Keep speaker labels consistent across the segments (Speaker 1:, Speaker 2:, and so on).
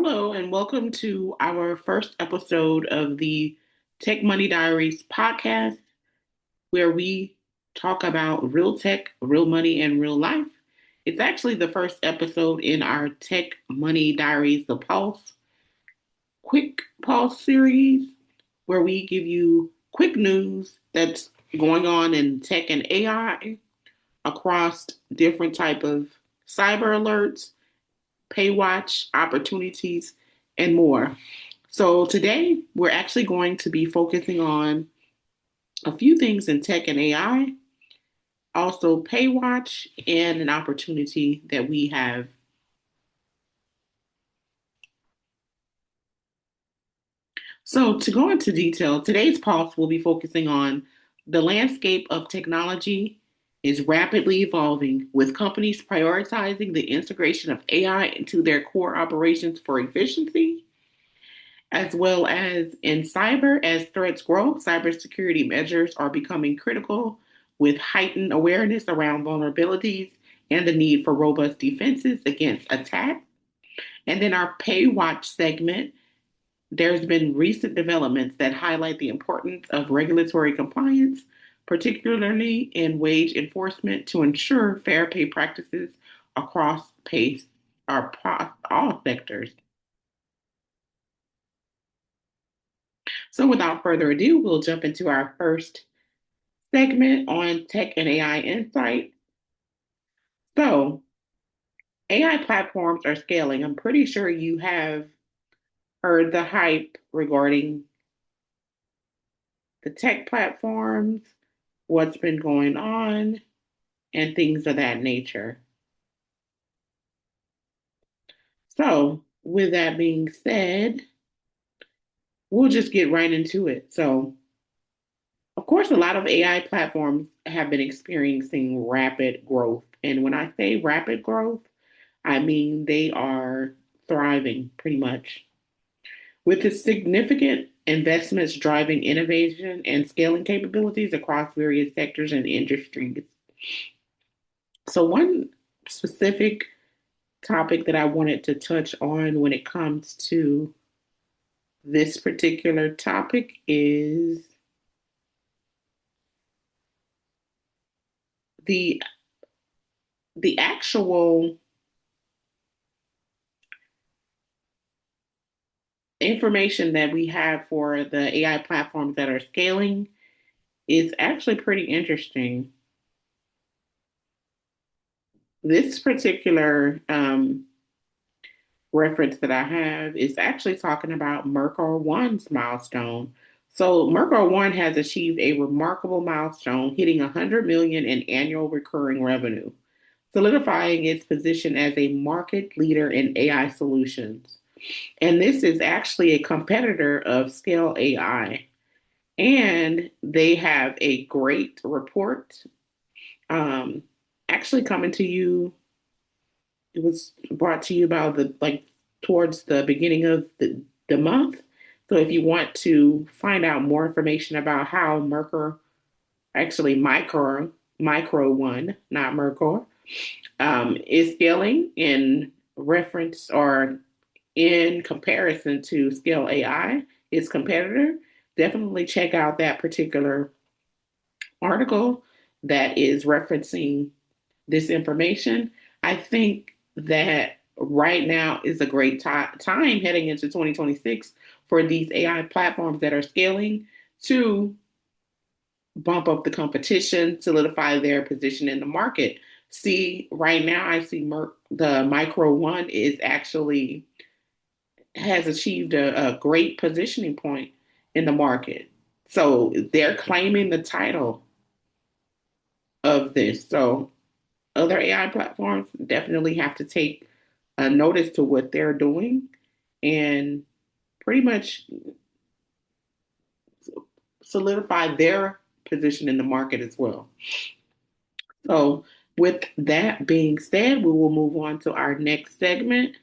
Speaker 1: Hello, and welcome to our first episode of the Tech Money Diaries podcast, where we talk about real tech, real money, and real life. It's actually the first episode in our Tech Money Diaries, the Pulse Quick Pulse series, where we give you quick news that's going on in tech and AI across different type of cyber alerts, pay watch opportunities, and more. So today we're actually going to be focusing on a few things in tech and AI, also pay watch, and an opportunity that we have. So to go into detail, today's pulse will be focusing on the landscape of technology is rapidly evolving, with companies prioritizing the integration of AI into their core operations for efficiency, as well as in cyber. As threats grow, cybersecurity measures are becoming critical, with heightened awareness around vulnerabilities and the need for robust defenses against attacks. And then our pay watch segment, there's been recent developments that highlight the importance of regulatory compliance, particularly in wage enforcement, to ensure fair pay practices across all sectors. So without further ado, we'll jump into our first segment on tech and AI insight. So, AI platforms are scaling. I'm pretty sure you have heard the hype regarding the tech platforms, what's been going on, and things of that nature. So, with that being said, we'll just get right into it. So, of course, a lot of AI platforms have been experiencing rapid growth. And when I say rapid growth, I mean they are thriving pretty much. With the significant investments driving innovation and scaling capabilities across various sectors and industries. So, one specific topic that I wanted to touch on when it comes to this particular topic is the the actual information that we have for the AI platforms that are scaling is actually pretty interesting. This particular reference that I have is actually talking about Merkur One's milestone. So Merkur One has achieved a remarkable milestone, hitting 100 million in annual recurring revenue, solidifying its position as a market leader in AI solutions. And this is actually a competitor of Scale AI. And they have a great report um, actually coming to you. It was brought to you about towards the beginning of the month. So if you want to find out more information about how Merkur, actually Micro One, not Merkur, is scaling in reference or in comparison to Scale AI, its competitor, definitely check out that particular article that is referencing this information. I think that right now is a great time heading into 2026 for these AI platforms that are scaling to bump up the competition, solidify their position in the market. See, right now, I see the Micro One is actually has achieved a great positioning point in the market. So they're claiming the title of this. So other AI platforms definitely have to take a notice to what they're doing and pretty much solidify their position in the market as well. So, with that being said, we will move on to our next segment.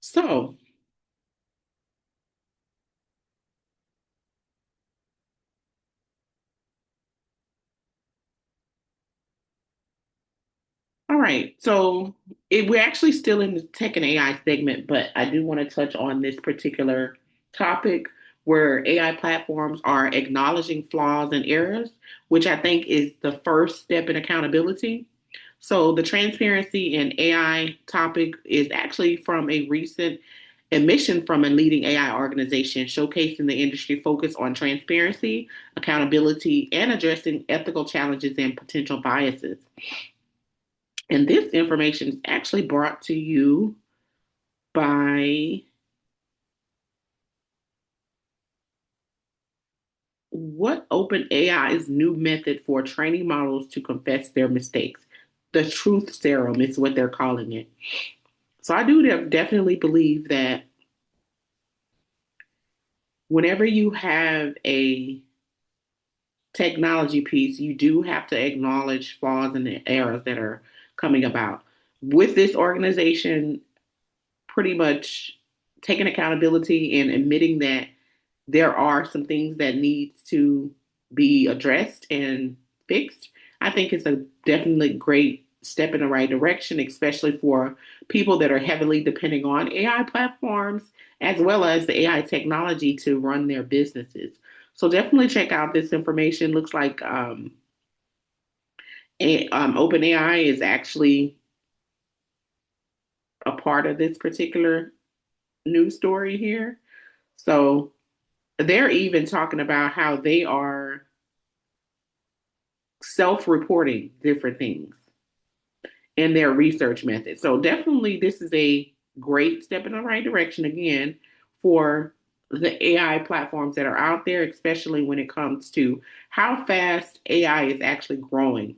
Speaker 1: So, all right. So, We're actually still in the tech and AI segment, but I do want to touch on this particular topic where AI platforms are acknowledging flaws and errors, which I think is the first step in accountability. So, the transparency and AI topic is actually from a recent admission from a leading AI organization showcasing the industry focus on transparency, accountability, and addressing ethical challenges and potential biases. And this information is actually brought to you by what OpenAI's new method for training models to confess their mistakes. The truth serum is what they're calling it. So I do definitely believe that whenever you have a technology piece, you do have to acknowledge flaws and the errors that are coming about. With this organization, pretty much taking accountability and admitting that there are some things that needs to be addressed and fixed. I think it's a definitely great step in the right direction, especially for people that are heavily depending on AI platforms as well as the AI technology to run their businesses. So definitely check out this information. Looks like OpenAI is actually a part of this particular news story here. So they're even talking about how they are self-reporting different things in their research method. So definitely this is a great step in the right direction again for the AI platforms that are out there, especially when it comes to how fast AI is actually growing.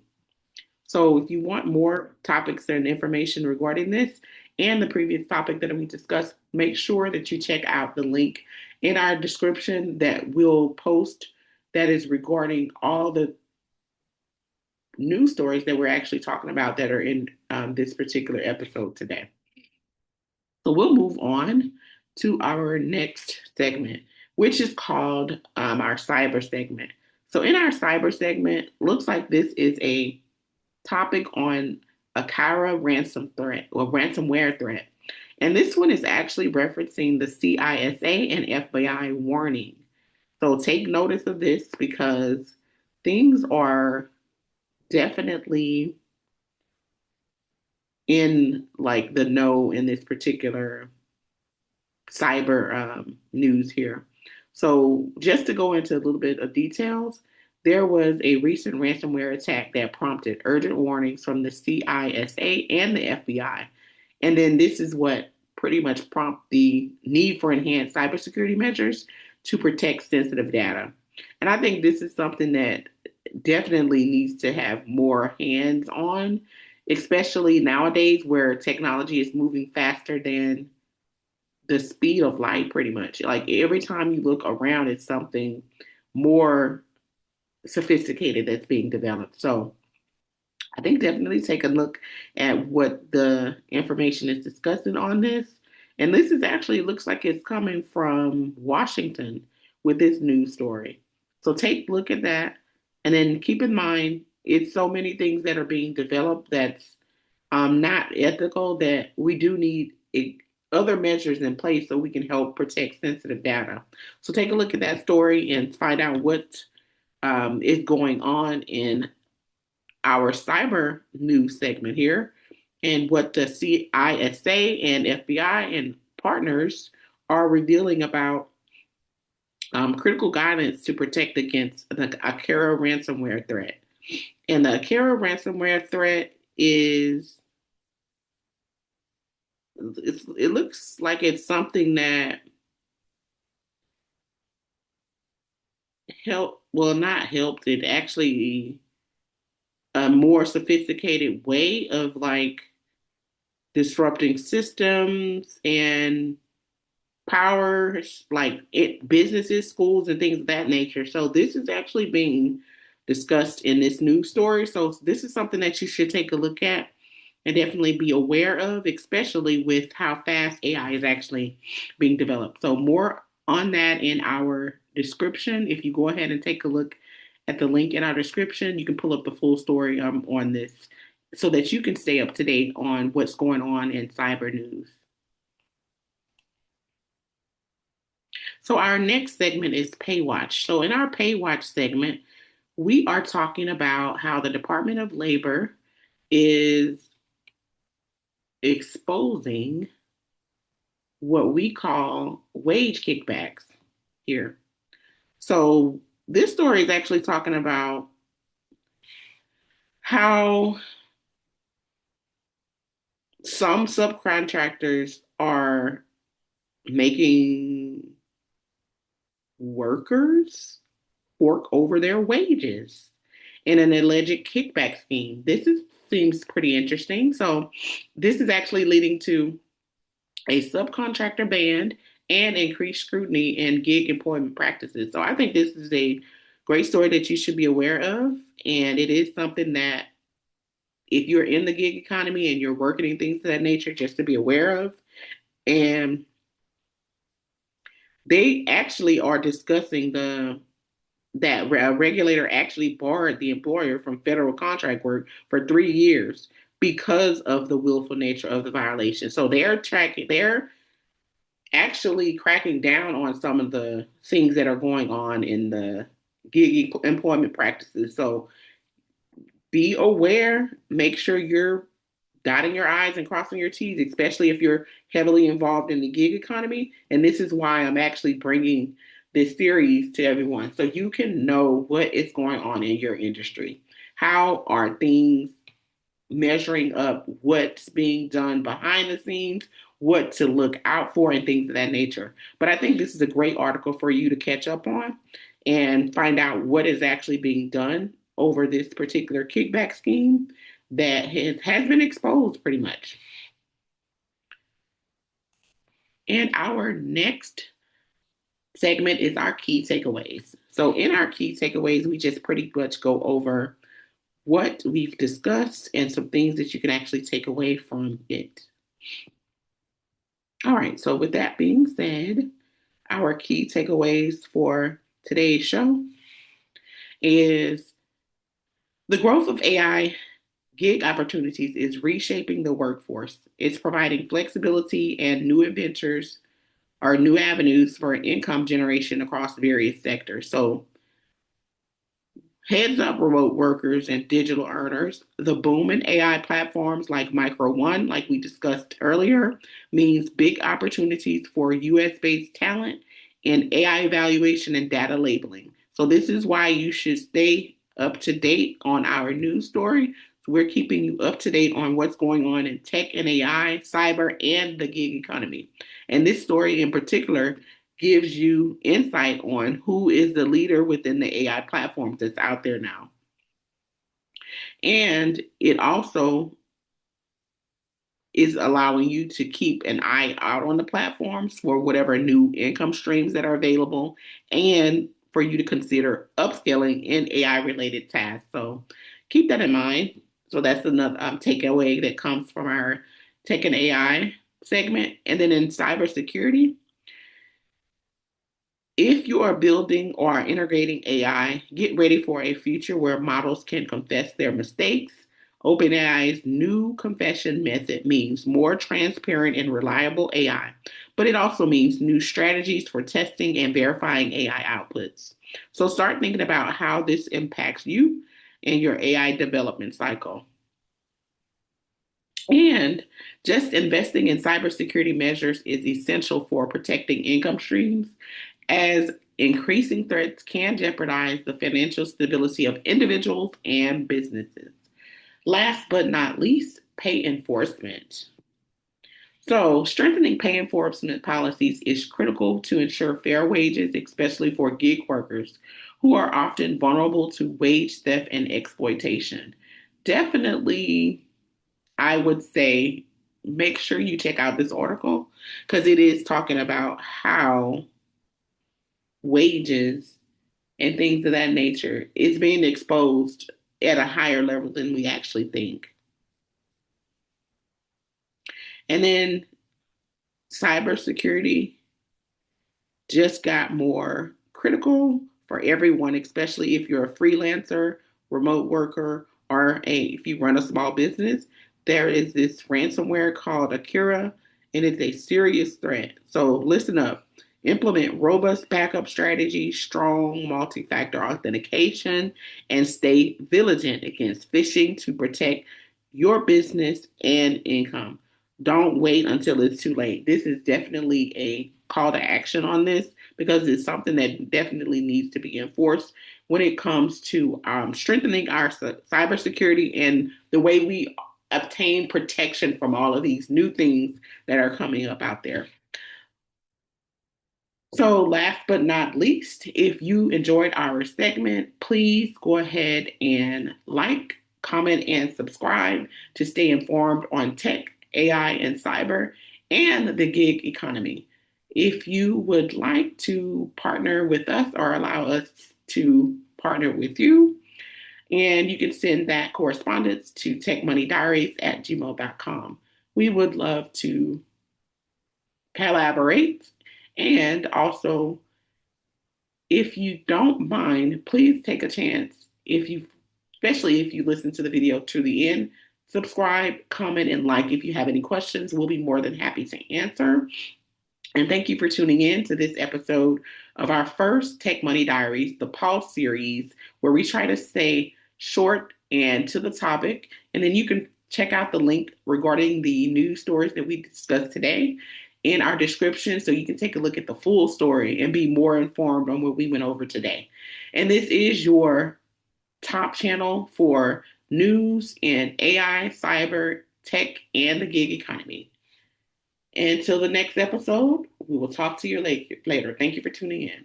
Speaker 1: So if you want more topics and information regarding this and the previous topic that we discussed, make sure that you check out the link in our description that we'll post that is regarding all the news stories that we're actually talking about that are in this particular episode today. So we'll move on to our next segment, which is called our cyber segment. So in our cyber segment, looks like this is a topic on a Kara ransom threat or ransomware threat. And this one is actually referencing the CISA and FBI warning. So take notice of this because things are definitely in like the know in this particular cyber news here. So just to go into a little bit of details, there was a recent ransomware attack that prompted urgent warnings from the CISA and the FBI. And then this is what pretty much prompt the need for enhanced cybersecurity measures to protect sensitive data. And I think this is something that definitely needs to have more hands on, especially nowadays where technology is moving faster than the speed of light, pretty much. Like every time you look around, it's something more sophisticated that's being developed. So I think definitely take a look at what the information is discussing on this. And this is actually looks like it's coming from Washington with this news story. So take a look at that. And then keep in mind, it's so many things that are being developed that's not ethical that we do need other measures in place so we can help protect sensitive data. So take a look at that story and find out what is going on in our cyber news segment here and what the CISA and FBI and partners are revealing about critical guidance to protect against the Akira ransomware threat. And the Akira ransomware threat is it looks like it's something that helped well not helped it actually a more sophisticated way of like disrupting systems and power like it businesses, schools, and things of that nature. So this is actually being discussed in this news story. So this is something that you should take a look at and definitely be aware of, especially with how fast AI is actually being developed. So more on that in our description. If you go ahead and take a look at the link in our description, you can pull up the full story on this so that you can stay up to date on what's going on in cyber news. So our next segment is Paywatch. So in our Paywatch segment, we are talking about how the Department of Labor is exposing what we call wage kickbacks here. So this story is actually talking about how some subcontractors are making workers fork over their wages in an alleged kickback scheme. Seems pretty interesting. So this is actually leading to a subcontractor ban and increased scrutiny in gig employment practices. So I think this is a great story that you should be aware of. And it is something that if you're in the gig economy and you're working in things of that nature, just to be aware of. And they actually are discussing that a regulator actually barred the employer from federal contract work for 3 years because of the willful nature of the violation. So they're actually cracking down on some of the things that are going on in the gig employment practices. So be aware, make sure you're dotting your I's and crossing your T's, especially if you're heavily involved in the gig economy. And this is why I'm actually bringing this series to everyone so you can know what is going on in your industry. How are things measuring up what's being done behind the scenes, what to look out for, and things of that nature. But I think this is a great article for you to catch up on and find out what is actually being done over this particular kickback scheme that has been exposed pretty much. And our next segment is our key takeaways. So, in our key takeaways, we just pretty much go over what we've discussed and some things that you can actually take away from it. All right, so with that being said, our key takeaways for today's show is the growth of AI gig opportunities is reshaping the workforce. It's providing flexibility and new adventures or new avenues for income generation across various sectors. So heads up, remote workers and digital earners. The boom in AI platforms like Micro One, like we discussed earlier, means big opportunities for US based talent in AI evaluation and data labeling. So, this is why you should stay up to date on our news story. So we're keeping you up to date on what's going on in tech and AI, cyber, and the gig economy. And this story in particular gives you insight on who is the leader within the AI platforms that's out there now. And it also is allowing you to keep an eye out on the platforms for whatever new income streams that are available and for you to consider upskilling in AI related tasks. So keep that in mind. So that's another takeaway that comes from our Tech and AI segment. And then in cybersecurity, if you are building or are integrating AI, get ready for a future where models can confess their mistakes. OpenAI's new confession method means more transparent and reliable AI, but it also means new strategies for testing and verifying AI outputs. So start thinking about how this impacts you and your AI development cycle. And just investing in cybersecurity measures is essential for protecting income streams, as increasing threats can jeopardize the financial stability of individuals and businesses. Last but not least, pay enforcement. So, strengthening pay enforcement policies is critical to ensure fair wages, especially for gig workers who are often vulnerable to wage theft and exploitation. Definitely, I would say make sure you check out this article because it is talking about how wages and things of that nature is being exposed at a higher level than we actually think. And then cybersecurity just got more critical for everyone, especially if you're a freelancer, remote worker, if you run a small business, there is this ransomware called Akira, and it's a serious threat. So listen up. Implement robust backup strategies, strong multi-factor authentication, and stay vigilant against phishing to protect your business and income. Don't wait until it's too late. This is definitely a call to action on this because it's something that definitely needs to be enforced when it comes to strengthening our cybersecurity and the way we obtain protection from all of these new things that are coming up out there. So, last but not least, if you enjoyed our segment, please go ahead and like, comment, and subscribe to stay informed on tech, AI, and cyber, and the gig economy. If you would like to partner with us or allow us to partner with you, and you can send that correspondence to techmoneydiaries@gmail.com. We would love to collaborate. And also, if you don't mind, please take a chance. Especially if you listen to the video to the end, subscribe, comment, and like. If you have any questions, we'll be more than happy to answer. And thank you for tuning in to this episode of our first Tech Money Diaries, the Pulse series, where we try to stay short and to the topic. And then you can check out the link regarding the news stories that we discussed today in our description so you can take a look at the full story and be more informed on what we went over today. And this is your top channel for news in AI, cyber, tech, and the gig economy. Until the next episode, we will talk to you later. Thank you for tuning in.